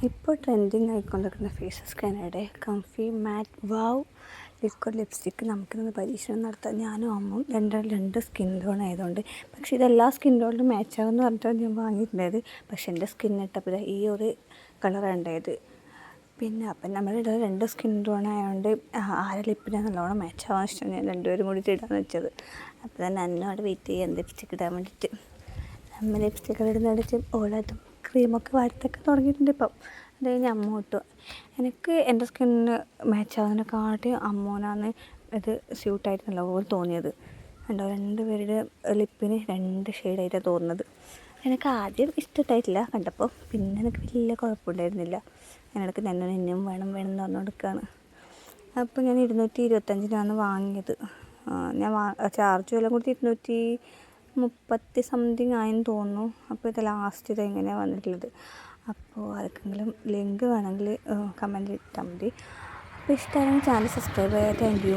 ഇപ്പോൾ trending ആയിക്കൊണ്ടിരിക്കുന്ന face സ്കാനയുടെ comfy മാറ്റ് വാവ് liquid lipstick നമുക്കിന്ന് പരീക്ഷണം നടത്താം. ഞാനും അമ്മും രണ്ട് സ്കിൻ ടോൺ ആയതുകൊണ്ട്, പക്ഷേ ഇതെല്ലാ സ്കിൻ ടോണിലും മാച്ചാകുമെന്ന് പറഞ്ഞിട്ടാണ് ഞാൻ വാങ്ങിയിട്ടുണ്ടായത്. പക്ഷേ എൻ്റെ സ്കിന്നിട്ടപ്പോൾ ഈ ഒരു കളറാണ് ഉണ്ടായത്. പിന്നെ അപ്പം നമ്മളുടെ രണ്ട് സ്കിൻ ടോൺ ആയതുകൊണ്ട് ആരെ ലിപ്പിനെ നല്ലോണം മാച്ചാവാൻ ഇഷ്ടം. ഞാൻ രണ്ടുപേരും കൂടിയിട്ട് ഇടാന്ന് വെച്ചത്. അപ്പോൾ തന്നെ എന്നോട് വെയിറ്റ് ചെയ്യാൻ ലിപ്സ്റ്റിക്ക് ഇടാൻ വേണ്ടിയിട്ട് നമ്മൾ ലിപ്സ്റ്റിക്ക് ഇടുന്നിടത്ത് ഓളതും ക്രീമൊക്കെ വാരത്തൊക്കെ തുടങ്ങിയിട്ടുണ്ട് ഇപ്പം. അത് കഴിഞ്ഞ് അമ്മ ഇട്ടു. എനിക്ക് എൻ്റെ സ്കിന്നിന് മാച്ചാകുന്നതിനെക്കാട്ടി അമ്മൂനാണ് ഇത് സ്യൂട്ടായിട്ട് നല്ലപോലെ തോന്നിയത്. ഉണ്ടോ, രണ്ടുപേരുടെ ലിപ്പിന് രണ്ട് ഷെയ്ഡായിട്ടാണ് തോന്നുന്നത്. എനിക്ക് ആദ്യം ഇഷ്ടമായിട്ടില്ല കണ്ടപ്പോൾ, പിന്നെ എനിക്ക് വലിയ കുഴപ്പമുണ്ടായിരുന്നില്ല. ഞാനിടയ്ക്ക് എന്നെയും വേണം എന്ന് പറഞ്ഞുകൊടുക്കുകയാണ്. അപ്പോൾ ഞാൻ 225 വാങ്ങിയത്. ഞാൻ ചാർജ് എല്ലാം കൂടി 230 സംതിങ് ആയെന്ന് തോന്നുന്നു. അപ്പോൾ ഇത് ലാസ്റ്റ് ഇത് എങ്ങനെയാണ് വന്നിട്ടുള്ളത്. അപ്പോൾ ആർക്കെങ്കിലും ലിങ്ക് വേണമെങ്കിൽ കമൻറ്റ് ഇട്ടാൽ മതി. അപ്പോൾ ഇഷ്ടമാണെങ്കിൽ ചാനൽ സബ്സ്ക്രൈബ് ചെയ്യാം. Thank you.